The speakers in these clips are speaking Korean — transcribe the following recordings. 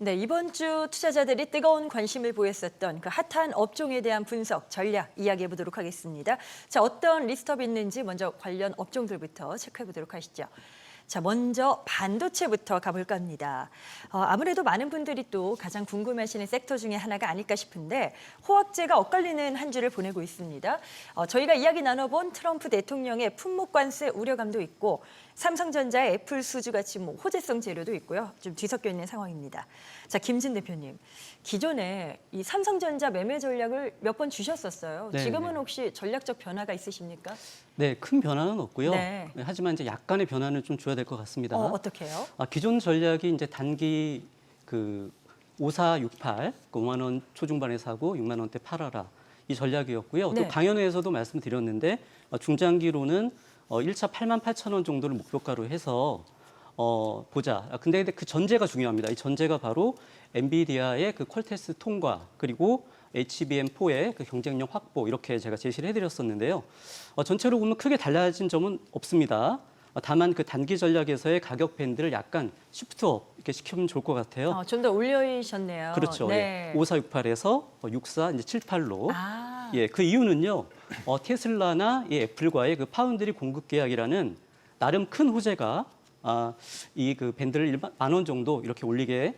네, 이번 주 투자자들이 뜨거운 관심을 보였었던 그 핫한 업종에 대한 분석, 전략 이야기해 보도록 하겠습니다. 자, 어떤 리스트업이 있는지 먼저 관련 업종들부터 체크해 보도록 하시죠. 자, 먼저 반도체부터 가볼까 합니다. 아무래도 많은 분들이 또 가장 궁금해하시는 섹터 중에 하나가 아닐까 싶은데 호황제가 엇갈리는 한 주를 보내고 있습니다. 저희가 이야기 나눠본 트럼프 대통령의 품목 관세 우려감도 있고 삼성전자의 애플 수주 같이 호재성 재료도 있고요. 좀 뒤섞여 있는 상황입니다. 자, 김진 대표님, 기존에 이 삼성전자 매매 전략을 몇 번 주셨었어요. 네, 지금은 네. 혹시 전략적 변화가 있으십니까? 네, 큰 변화는 없고요. 네. 하지만 이제 약간의 변화는 좀 줘야 될 것 같습니다. 어떻게요? 기존 전략이 이제 단기 그 5468, 5만 원 초중반에 사고 6만 원대 팔아라 이 전략이었고요. 네. 또 강연회에서도 말씀드렸는데 중장기로는 1차 8만 8천 원 정도를 목표가로 해서 보자. 근데 그 전제가 중요합니다. 이 전제가 바로 엔비디아의 그 퀄테스트 통과 그리고 HBM4의 그 경쟁력 확보 이렇게 제가 제시를 해드렸었는데요. 전체로 보면 크게 달라진 점은 없습니다. 다만 그 단기 전략에서의 가격 밴드를 약간 시프트업 이렇게 시키면 좋을 것 같아요. 좀 더 올리셨네요. 그렇죠. 네. 예. 5468에서 64, 이제 78로. 아, 예, 그 이유는요. 테슬라나 이 애플과의 그 파운드리 공급 계약이라는 나름 큰 호재가 이 그 밴드를 1만 원 정도 이렇게 올리게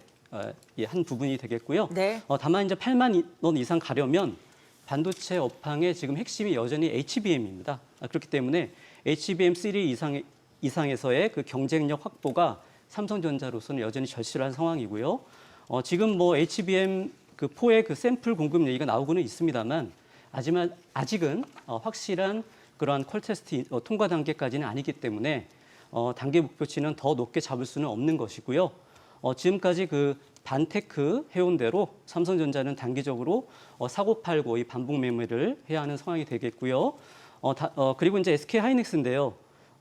한 부분이 되겠고요. 네. 다만 이제 8만 원 이상 가려면 반도체 업황의 지금 핵심이 여전히 HBM입니다. 그렇기 때문에 HBM3 이상에서의 그 경쟁력 확보가 삼성전자로서는 여전히 절실한 상황이고요. 지금 뭐 HBM 그 4의 그 샘플 공급 얘기가 나오고는 있습니다만 하지만 아직은 확실한 그러한 퀄테스트 통과 단계까지는 아니기 때문에 단계 목표치는 더 높게 잡을 수는 없는 것이고요. 지금까지 그 반테크 해온 대로 삼성전자는 단기적으로 사고팔고 이 반복 매매를 해야 하는 상황이 되겠고요. 그리고 이제 SK 하이닉스인데요.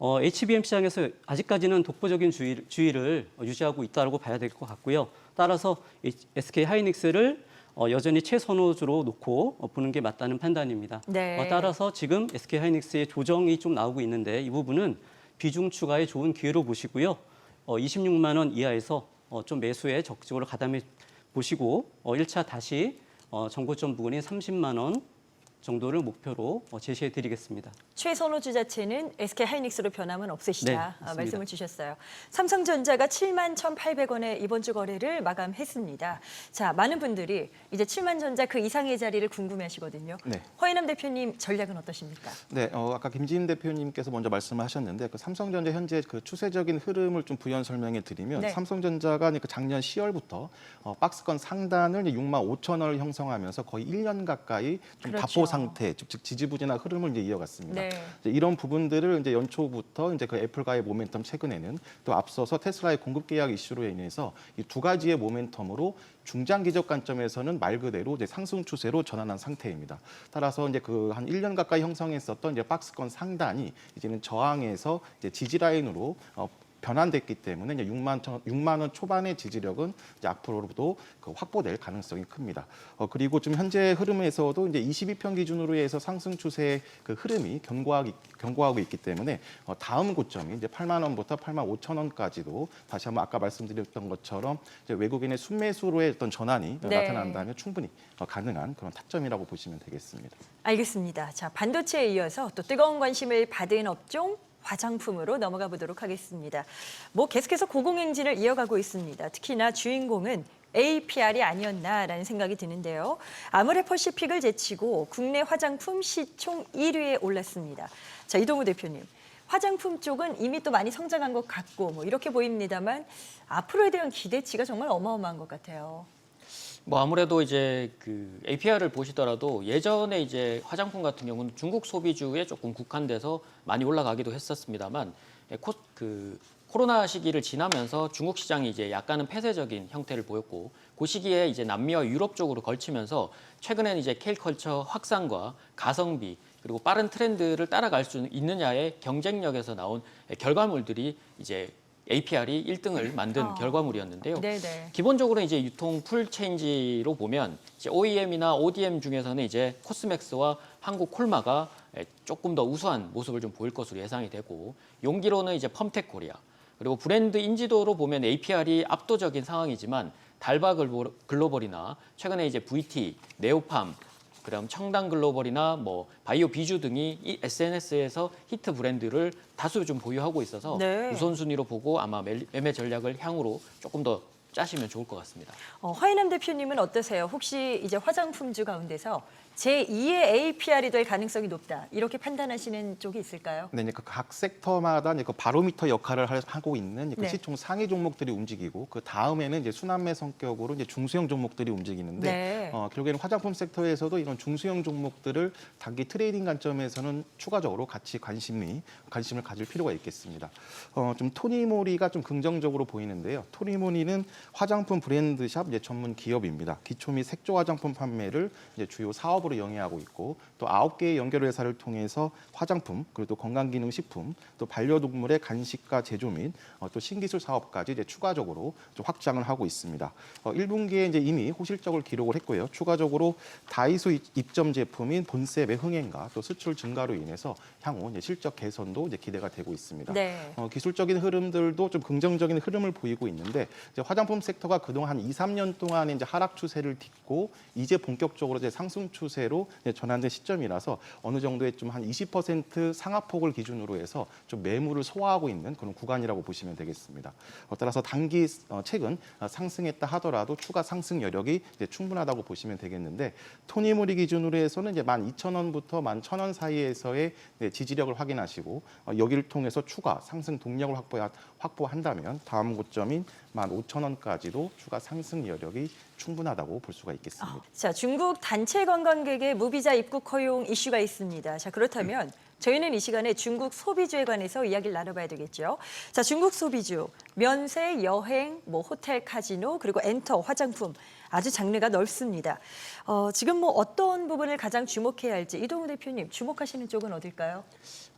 HBM 시장에서 아직까지는 독보적인 주의를 유지하고 있다고 봐야 될 것 같고요. 따라서 SK 하이닉스를 여전히 최선호주로 놓고 보는 게 맞다는 판단입니다. 네. 따라서 지금 SK 하이닉스의 조정이 좀 나오고 있는데 이 부분은 비중 추가에 좋은 기회로 보시고요. 26만 원 이하에서 좀 매수에 적극적으로 가담해 보시고 1차 다시 정고점 부근인 30만 원 정도를 목표로 제시해 드리겠습니다. 최선호주 자체는 SK 하이닉스로 변함은 없으시다. 네, 맞습니다. 말씀을 주셨어요. 삼성전자가 7만 1,800원에 이번 주 거래를 마감했습니다. 자, 많은 분들이 이제 7만 전자 그 이상의 자리를 궁금해하시거든요. 네. 허인남 대표님 전략은 어떠십니까? 네, 아까 김진 대표님께서 먼저 말씀하셨는데 그 삼성전자 현재 그 추세적인 흐름을 좀 부연 설명해 드리면 네. 삼성전자가 그 작년 10월부터 박스권 상단을 6만 5천 원을 형성하면서 거의 1년 가까이 좀 그렇죠. 답보 상태, 즉 지지부진한 흐름을 이제 이어갔습니다. 네. 이제 이런 부분들을 이제 연초부터 이제 그 애플과의 모멘텀 최근에는 또 앞서서 테슬라의 공급 계약 이슈로 인해서 이 두 가지의 모멘텀으로 중장기적 관점에서는 말 그대로 이제 상승 추세로 전환한 상태입니다. 따라서 이제 그 한 1년 가까이 형성했었던 이제 박스권 상단이 이제는 저항에서 이제 지지 라인으로 변환됐기 때문에 이제 6만 원 초반의 지지력은 이제 앞으로도 그 확보될 가능성이 큽니다. 그리고 좀 현재 흐름에서도 이제 22편 기준으로 해서 상승 추세의 그 흐름이 견고하고 있기 때문에 다음 고점이 이제 8만 원부터 8만 5천 원까지도 다시 한번 아까 말씀드렸던 것처럼 이제 외국인의 순매수로의 어떤 전환이 네. 나타난다면 충분히 가능한 그런 타점이라고 보시면 되겠습니다. 알겠습니다. 자, 반도체에 이어서 또 뜨거운 관심을 받은 업종 화장품으로 넘어가 보도록 하겠습니다. 계속해서 고공행진을 이어가고 있습니다. 특히나 주인공은 APR이 아니었나라는 생각이 드는데요. 아모레퍼시픽을 제치고 국내 화장품 시총 1위에 올랐습니다. 자, 이동우 대표님. 화장품 쪽은 이미 또 많이 성장한 것 같고 이렇게 보입니다만 앞으로에 대한 기대치가 정말 어마어마한 것 같아요. 아무래도 이제 그 APR을 보시더라도 예전에 이제 화장품 같은 경우는 중국 소비주에 조금 국한돼서 많이 올라가기도 했었습니다만 코로나 시기를 지나면서 중국 시장이 이제 약간은 폐쇄적인 형태를 보였고 그 시기에 이제 남미와 유럽 쪽으로 걸치면서 최근에는 이제 K컬처 확산과 가성비 그리고 빠른 트렌드를 따라갈 수 있느냐의 경쟁력에서 나온 결과물들이 이제 APR이 1등을 만든 결과물이었는데요. 네네. 기본적으로 이제 유통 풀체인지로 보면 이제 OEM이나 ODM 중에서는 이제 코스맥스와 한국 콜마가 조금 더 우수한 모습을 좀 보일 것으로 예상이 되고 용기로는 이제 펌텍 코리아 그리고 브랜드 인지도로 보면 APR이 압도적인 상황이지만 달바 글로벌이나 최근에 이제 VT, 네오팜, 그다음 청담 글로벌이나 뭐 바이오 비주 등이 이 SNS에서 히트 브랜드를 다수 좀 보유하고 있어서 네. 우선순위로 보고 아마 매매 전략을 향후로 조금 더 짜시면 좋을 것 같습니다. 화이남 대표님은 어떠세요? 혹시 이제 화장품주 가운데서 제2의 APR이 될 가능성이 높다. 이렇게 판단하시는 쪽이 있을까요? 네, 이제 각 섹터마다 이제 그 바로미터 역할을 하고 있는 그 네. 시총 상위 종목들이 움직이고 그 다음에는 이제 순환매 성격으로 이제 중소형 종목들이 움직이는데 네. 결국에는 화장품 섹터에서도 이런 중소형 종목들을 단기 트레이딩 관점에서는 추가적으로 같이 관심을 가질 필요가 있겠습니다. 좀 토니모리가 좀 긍정적으로 보이는데요. 토니모리는 화장품 브랜드샵 이제 전문 기업입니다. 기초 및 색조 화장품 판매를 이제 주요 사업으로 영위하고 있고 또 9개의 연결 회사를 통해서 화장품 그리고 또 건강기능식품 또 반려동물의 간식과 제조 및 또 신기술 사업까지 이제 추가적으로 좀 확장을 하고 있습니다. 1분기에 이제 이미 호실적을 기록을 했고요. 추가적으로 다이소 입점 제품인 본셉의 흥행과 또 수출 증가로 인해서 향후 이제 실적 개선도 이제 기대가 되고 있습니다. 네. 기술적인 흐름들도 좀 긍정적인 흐름을 보이고 있는데 이제 화장품 섹터가 그동안 한 2, 3년 동안 이제 하락 추세를 딛고 이제 본격적으로 이제 상승 추세로 이제 전환된 시점이라서 어느 정도의 좀 한 20% 상하폭을 기준으로 해서 좀 매물을 소화하고 있는 그런 구간이라고 보시면 되겠습니다. 따라서 단기 최근 상승했다 하더라도 추가 상승 여력이 이제 충분하다고 보시면 되겠는데 토니모리 기준으로 해서는 이제 12,000원부터 11,000원 사이에서의 지지력을 확인하시고 여기를 통해서 추가 상승 동력을 확보한다면 다음 고점인 15,000원까지도 추가 상승 여력이 충분하다고 볼 수가 있겠습니다. 자, 중국 단체 관광객의 무비자 입국 허용 이슈가 있습니다. 자, 그렇다면 저희는 이 시간에 중국 소비주에 관해서 이야기를 나눠봐야 되겠죠. 자, 중국 소비주, 면세, 여행, 호텔, 카지노, 그리고 엔터, 화장품 아주 장르가 넓습니다. 지금 어떤 부분을 가장 주목해야 할지 이동우 대표님 주목하시는 쪽은 어딜까요?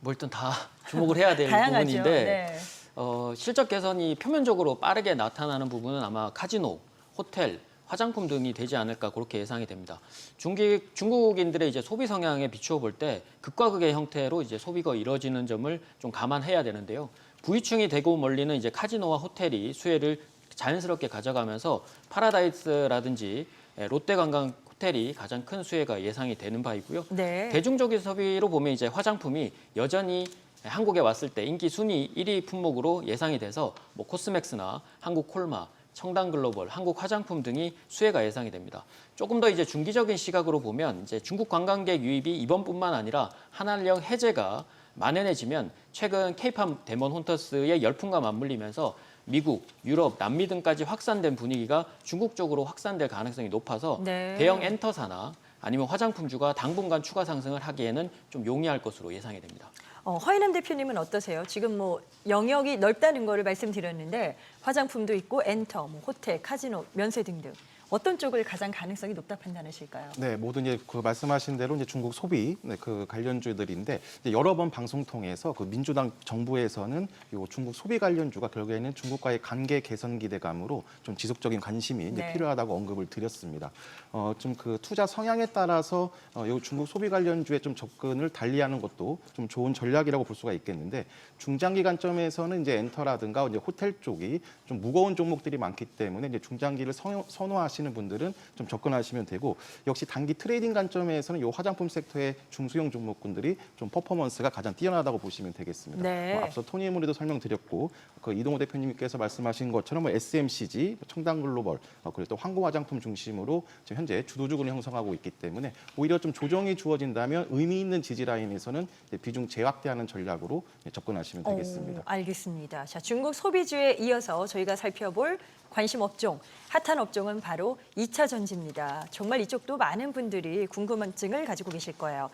뭐 일단 다 주목을 해야 될 다양하죠. 부분인데 네. 실적 개선이 표면적으로 빠르게 나타나는 부분은 아마 카지노, 호텔, 화장품 등이 되지 않을까 그렇게 예상이 됩니다. 중국인들의 이제 소비 성향에 비추어 볼 때 극과 극의 형태로 이제 소비가 이루어지는 점을 좀 감안해야 되는데요. 부유층이 되고 멀리는 이제 카지노와 호텔이 수혜를 자연스럽게 가져가면서 파라다이스라든지 롯데관광 호텔이 가장 큰 수혜가 예상이 되는 바이고요. 네. 대중적인 소비로 보면 이제 화장품이 여전히 한국에 왔을 때 인기 순위 1위 품목으로 예상이 돼서 코스맥스나 한국콜마, 청담글로벌, 한국화장품 등이 수혜가 예상이 됩니다. 조금 더 이제 중기적인 시각으로 보면 이제 중국 관광객 유입이 이번뿐만 아니라 한한령 해제가 만연해지면 최근 K-팝 데몬 헌터스의 열풍과 맞물리면서 미국, 유럽, 남미 등까지 확산된 분위기가 중국 쪽으로 확산될 가능성이 높아서 네. 대형 엔터사나 아니면 화장품주가 당분간 추가 상승을 하기에는 좀 용이할 것으로 예상이 됩니다. 화이남 대표님은 어떠세요? 지금 영역이 넓다는 거를 말씀드렸는데 화장품도 있고 엔터, 호텔, 카지노, 면세 등등 어떤 쪽을 가장 가능성이 높다 판단하실까요? 네, 모든 이제 그 말씀하신 대로 이제 중국 소비 그 관련주들인데 이제 여러 번 방송 통해서 그 민주당 정부에서는 요 중국 소비 관련주가 결국에는 중국과의 관계 개선 기대감으로 좀 지속적인 관심이 이제 네. 필요하다고 언급을 드렸습니다. 좀 그 투자 성향에 따라서 요 중국 소비 관련주에 좀 접근을 달리하는 것도 좀 좋은 전략이라고 볼 수가 있겠는데 중장기 관점에서는 이제 엔터라든가 이제 호텔 쪽이 좀 무거운 종목들이 많기 때문에 이제 중장기를 선호하시는 분들은 좀 접근하시면 되고 역시 단기 트레이딩 관점에서는 이 화장품 섹터의 중소형 종목군들이 좀 퍼포먼스가 가장 뛰어나다고 보시면 되겠습니다. 네. 앞서 토니모리도 설명드렸고 그 이동호 대표님께서 말씀하신 것처럼 SMCG, 청담글로벌 그리고 또 황고화장품 중심으로 지금 현재 주도주군을 형성하고 있기 때문에 오히려 좀 조정이 주어진다면 의미 있는 지지 라인에서는 비중 재확대하는 전략으로 접근하시면 되겠습니다. 알겠습니다. 자, 중국 소비주에 이어서 저희가 살펴볼 관심 업종, 핫한 업종은 바로 2차 전지입니다. 정말 이쪽도 많은 분들이 궁금증을 가지고 계실 거예요.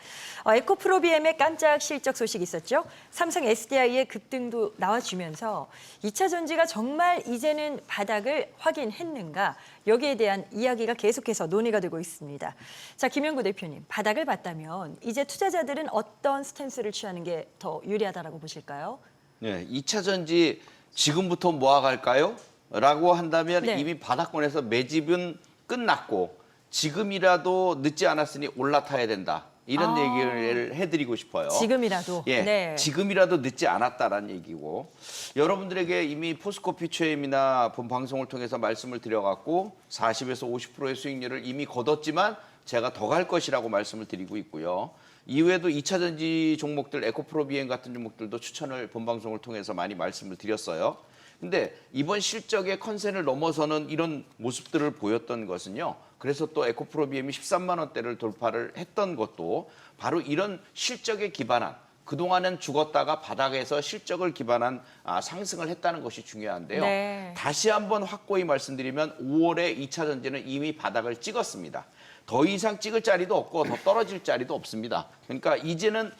에코프로비엠의 깜짝 실적 소식이 있었죠. 삼성 SDI의 급등도 나와주면서 2차 전지가 정말 이제는 바닥을 확인했는가 여기에 대한 이야기가 계속해서 논의가 되고 있습니다. 자, 김영구 대표님, 바닥을 봤다면 이제 투자자들은 어떤 스탠스를 취하는 게 더 유리하다라고 보실까요? 네, 2차 전지 지금부터 모아갈까요? 라고 한다면 네. 이미 바닥권에서 매집은 끝났고 지금이라도 늦지 않았으니 올라타야 된다. 이런 아. 얘기를 해드리고 싶어요. 지금이라도. 예, 네. 지금이라도 늦지 않았다라는 얘기고 여러분들에게 이미 포스코 퓨처엠이나 본 방송을 통해서 말씀을 드려갖고 40에서 50%의 수익률을 이미 거뒀지만 제가 더 갈 것이라고 말씀을 드리고 있고요. 이후에도 2차 전지 종목들 에코프로비엠 같은 종목들도 추천을 본 방송을 통해서 많이 말씀을 드렸어요. 근데 이번 실적의 컨센을 넘어서는 이런 모습들을 보였던 것은요. 그래서 또 에코프로비엠이 13만 원대를 돌파를 했던 것도 바로 이런 실적에 기반한 그동안은 죽었다가 바닥에서 실적을 기반한 상승을 했다는 것이 중요한데요. 네. 다시 한번 확고히 말씀드리면 5월에 2차 전지는 이미 바닥을 찍었습니다. 더 이상 찍을 자리도 없고 더 떨어질 자리도 없습니다. 그러니까 이제는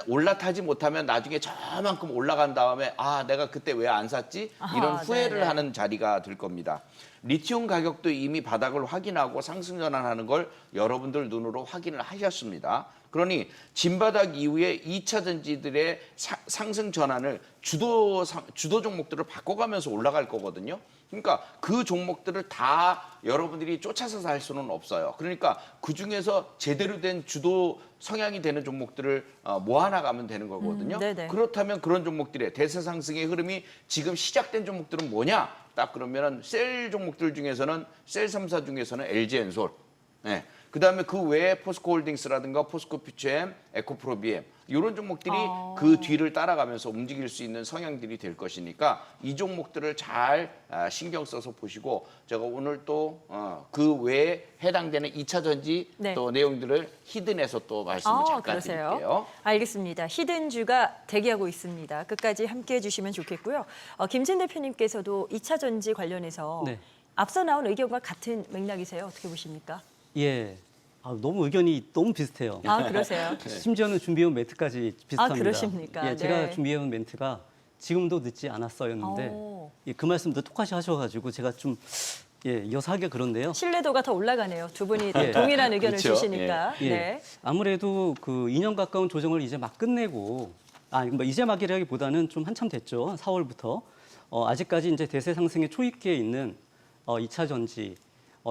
올라타지 못하면 나중에 저만큼 올라간 다음에 내가 그때 왜 안 샀지? 이런 아하, 후회를 네네. 하는 자리가 될 겁니다. 리튬 가격도 이미 바닥을 확인하고 상승 전환하는 걸 여러분들 눈으로 확인을 하셨습니다. 그러니 진바닥 이후에 2차 전지들의 상승 전환을 주도 종목들을 바꿔가면서 올라갈 거거든요. 그러니까 그 종목들을 다 여러분들이 쫓아서 살 수는 없어요. 그러니까 그중에서 제대로 된 주도 성향이 되는 종목들을 모아나가면 되는 거거든요. 네네. 그렇다면 그런 종목들의 대세 상승의 흐름이 지금 시작된 종목들은 뭐냐? 딱 그러면은 셀 종목들 중에서는 셀 3사 중에서는 LG엔솔, 네. 그다음에 그 외에 포스코홀딩스라든가 포스코퓨처엠, 에코프로비엠 이런 종목들이 그 뒤를 따라가면서 움직일 수 있는 성향들이 될 것이니까 이 종목들을 잘 신경 써서 보시고 제가 오늘 또 그 외에 해당되는 2차 전지 네. 또 내용들을 히든해서 또 말씀을 잠깐 그러세요? 드릴게요. 알겠습니다. 히든주가 대기하고 있습니다. 끝까지 함께해 주시면 좋겠고요. 김진 대표님께서도 2차 전지 관련해서 네. 앞서 나온 의견과 같은 맥락이세요? 어떻게 보십니까? 예. 너무 의견이 너무 비슷해요. 그러세요? 심지어는 준비해온 멘트까지 비슷합니다. 그러십니까? 예, 제가 네. 준비해온 멘트가 지금도 늦지 않았어였는데 오. 예, 그 말씀도 똑같이 하셔가지고 제가 좀 이어서 하기가 그런데요. 신뢰도가 더 올라가네요. 두 분이 예. 동일한 의견을 그렇죠. 주시니까. 예. 네. 아무래도 그 2년 가까운 조정을 이제 막 끝내고, 이제 막이라기보다는 좀 한참 됐죠. 한 4월부터. 아직까지 이제 대세 상승의 초입기에 있는 2차 전지.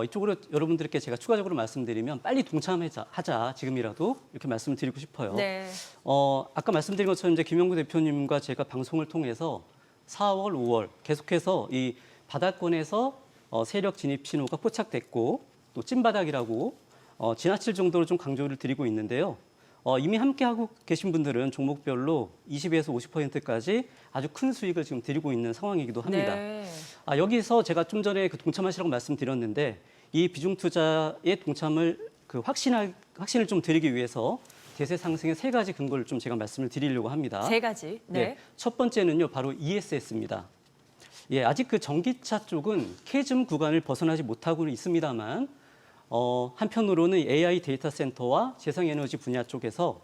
이쪽으로 여러분들께 제가 추가적으로 말씀드리면 빨리 동참하자, 지금이라도 이렇게 말씀을 드리고 싶어요. 네. 아까 말씀드린 것처럼 이제 김영구 대표님과 제가 방송을 통해서 4월, 5월 계속해서 이 바닥권에서 세력 진입 신호가 포착됐고 또 찐바닥이라고 지나칠 정도로 좀 강조를 드리고 있는데요. 이미 함께하고 계신 분들은 종목별로 20에서 50%까지 아주 큰 수익을 지금 드리고 있는 상황이기도 합니다. 네. 여기서 제가 좀 전에 그 동참하시라고 말씀드렸는데 이 비중 투자의 동참을 확신을 좀 드리기 위해서 대세 상승의 3가지 근거를 좀 제가 말씀을 드리려고 합니다. 3가지. 네. 첫 번째는요, 바로 ESS입니다. 예, 아직 그 전기차 쪽은 캐즘 구간을 벗어나지 못하고 있습니다만 한편으로는 AI 데이터 센터와 재생에너지 분야 쪽에서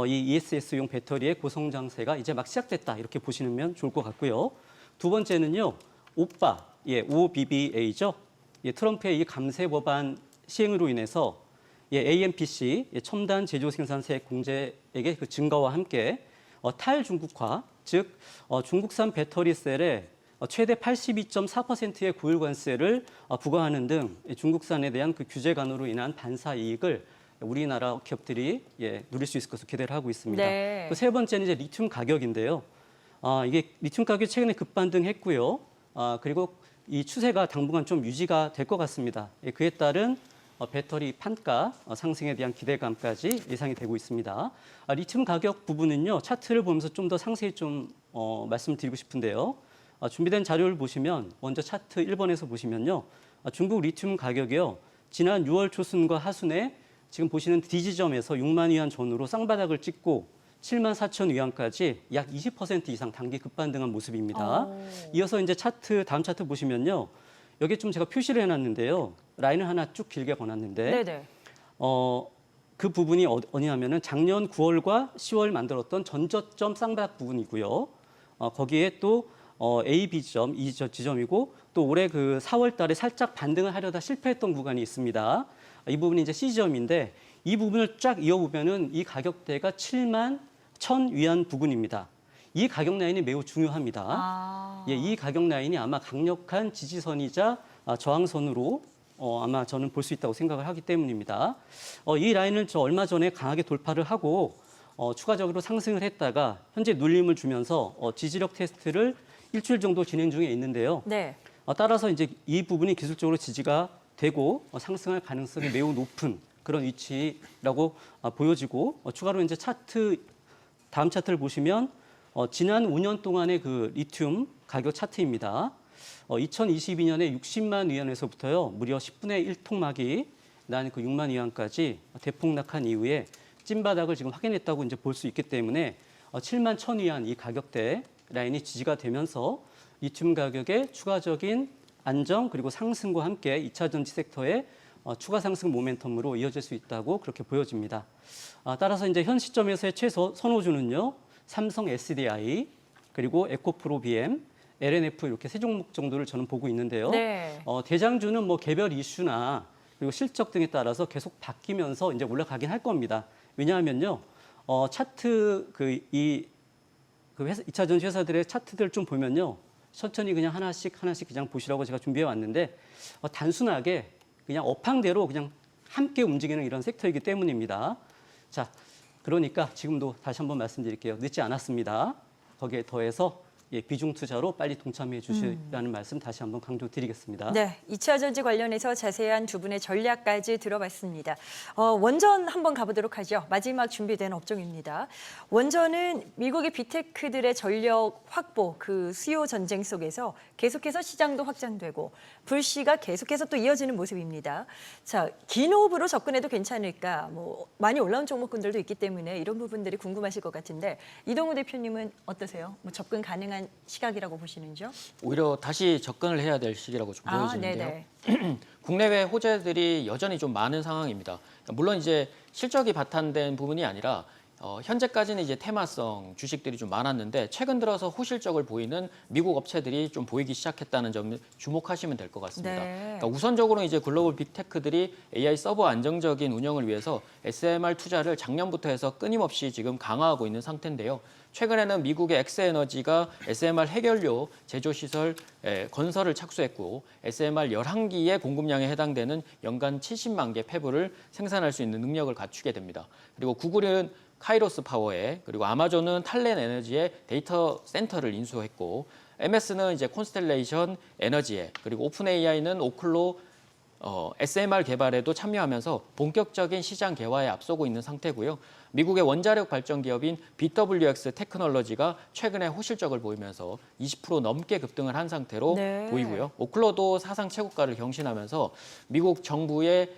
이 ESS용 배터리의 고성장세가 이제 막 시작됐다 이렇게 보시면 좋을 것 같고요. 두 번째는요, OBBA죠. 트럼프의 이 감세 법안 시행으로 인해서 AMPC 첨단 제조 생산세 공제액의 그 증가와 함께 탈중국화, 즉 중국산 배터리 셀에 최대 82.4%의 고율관세를 부과하는 등 중국산에 대한 그 규제 간으로 인한 반사 이익을 우리나라 기업들이 누릴 수 있을 것으로 기대를 하고 있습니다. 네. 그 세 번째는 이제 리튬 가격인데요. 이게 리튬 가격이 최근에 급반등했고요. 그리고 이 추세가 당분간 좀 유지가 될 것 같습니다. 그에 따른 배터리 판가 상승에 대한 기대감까지 예상이 되고 있습니다. 리튬 가격 부분은요, 차트를 보면서 좀 더 상세히 좀 말씀드리고 싶은데요. 준비된 자료를 보시면 먼저 차트 1번에서 보시면요. 중국 리튬 가격이요. 지난 6월 초순과 하순에 지금 보시는 D지점에서 6만 위안 전후로 쌍바닥을 찍고 7만 4천 위안까지 약 20% 이상 단기 급반등한 모습입니다. 이어서 이제 다음 차트 보시면요. 여기 좀 제가 표시를 해놨는데요. 라인을 하나 쭉 길게 거놨는데 네네. 그 부분이 어디냐면은 작년 9월과 10월 만들었던 전저점 쌍바닥 부분이고요. 거기에 또 A, B 지점, 이 지점이고 또 올해 그 4월 달에 살짝 반등을 하려다 실패했던 구간이 있습니다. 이 부분이 이제 C 지점인데 이 부분을 쫙 이어보면은 이 가격대가 7만 1천 위안 부근입니다. 이 가격 라인이 매우 중요합니다. 이 가격 라인이 아마 강력한 지지선이자 저항선으로 아마 저는 볼 수 있다고 생각을 하기 때문입니다. 이 라인을 얼마 전에 강하게 돌파를 하고 추가적으로 상승을 했다가 현재 눌림을 주면서 지지력 테스트를 일주일 정도 진행 중에 있는데요. 네. 따라서 이제 이 부분이 기술적으로 지지가 되고 상승할 가능성이 매우 높은 그런 위치라고 보여지고 추가로 이제 다음 차트를 보시면 지난 5년 동안의 그 리튬 가격 차트입니다. 2022년에 60만 위안에서부터요 무려 10분의 1 토막이 난 그 6만 위안까지 대폭락한 이후에 찐바닥을 지금 확인했다고 이제 볼 수 있기 때문에 7만 1천 위안 이 가격대 라인이 지지가 되면서 리튬 가격의 추가적인 안정 그리고 상승과 함께 2차 전지 섹터의 추가 상승 모멘텀으로 이어질 수 있다고 그렇게 보여집니다. 따라서 이제 현 시점에서의 최소 선호주는요 삼성 SDI 그리고 에코프로 BM, LNF 이렇게 세 종목 정도를 저는 보고 있는데요. 네. 대장주는 뭐 개별 이슈나 그리고 실적 등에 따라서 계속 바뀌면서 이제 올라가긴 할 겁니다. 왜냐하면요 차트 2차 전지 회사들의 차트들 좀 보면요. 천천히 그냥 하나씩 그냥 보시라고 제가 준비해 왔는데 단순하게 그냥 업황대로 그냥 함께 움직이는 이런 섹터이기 때문입니다. 자, 그러니까 지금도 다시 한번 말씀드릴게요. 늦지 않았습니다. 거기에 더해서 비중 투자로 빨리 동참해 주시라는 말씀 다시 한번 강조드리겠습니다. 네, 2차 전지 관련해서 자세한 두 분의 전략까지 들어봤습니다. 원전 한번 가보도록 하죠. 마지막 준비된 업종입니다. 원전은 미국의 빅테크들의 전력 확보, 그 수요 전쟁 속에서 계속해서 시장도 확장되고 불씨가 계속해서 또 이어지는 모습입니다. 자, 긴 호흡으로 접근해도 괜찮을까? 뭐 많이 올라온 종목군들도 있기 때문에 이런 부분들이 궁금하실 것 같은데 이동우 대표님은 어떠세요? 뭐 접근 가능한 시각이라고 보시는지요? 오히려 다시 접근을 해야 될 시기라고 좀 보여지는데요. 네네. 국내외 호재들이 여전히 좀 많은 상황입니다. 물론 이제 실적이 바탕된 부분이 아니라 현재까지는 이제 테마성 주식들이 좀 많았는데 최근 들어서 호실적을 보이는 미국 업체들이 좀 보이기 시작했다는 점을 주목하시면 될 것 같습니다. 네. 그러니까 우선적으로 이제 글로벌 빅테크들이 AI 서버 안정적인 운영을 위해서 SMR 투자를 작년부터 해서 끊임없이 지금 강화하고 있는 상태인데요. 최근에는 미국의 엑스에너지가 SMR 해결료 제조시설 건설을 착수했고 SMR 11기의 공급량에 해당되는 연간 70만 개 폐부를 생산할 수 있는 능력을 갖추게 됩니다. 그리고 구글은 카이로스 파워에 그리고 아마존은 탈렌 에너지의 데이터 센터를 인수했고 MS는 이제 콘스텔레이션 에너지에 그리고 오픈 AI는 오클로 SMR 개발에도 참여하면서 본격적인 시장 개화에 앞서고 있는 상태고요. 미국의 원자력 발전 기업인 BWX 테크놀로지가 최근에 호실적을 보이면서 20% 넘게 급등을 한 상태로 네. 보이고요. 오클로도 사상 최고가를 경신하면서 미국 정부의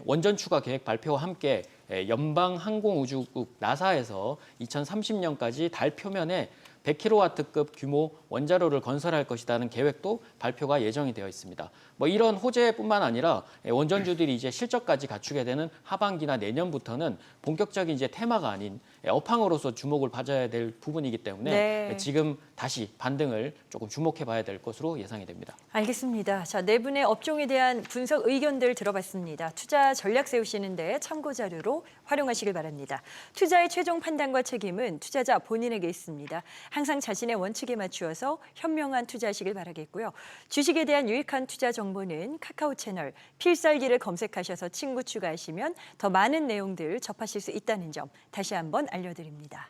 원전 추가 계획 발표와 함께 연방항공우주국 나사에서 2030년까지 달 표면에 100kW급 규모 원자로를 건설할 것이라는 계획도 발표가 예정이 되어 있습니다. 뭐 이런 호재뿐만 아니라 원전주들이 이제 실적까지 갖추게 되는 하반기나 내년부터는 본격적인 이제 테마가 아닌 업황으로서 주목을 받아야 될 부분이기 때문에 네. 지금 다시 반등을 조금 주목해 봐야 될 것으로 예상이 됩니다. 알겠습니다. 자, 네 분의 업종에 대한 분석 의견들 들어봤습니다. 투자 전략 세우시는데 참고 자료로 활용하시길 바랍니다. 투자의 최종 판단과 책임은 투자자 본인에게 있습니다. 항상 자신의 원칙에 맞추어서 현명한 투자하시길 바라겠고요. 주식에 대한 유익한 투자 정보는 카카오 채널 필살기를 검색하셔서 친구 추가하시면 더 많은 내용들 접하실 수 있다는 점 다시 한번 알려드립니다.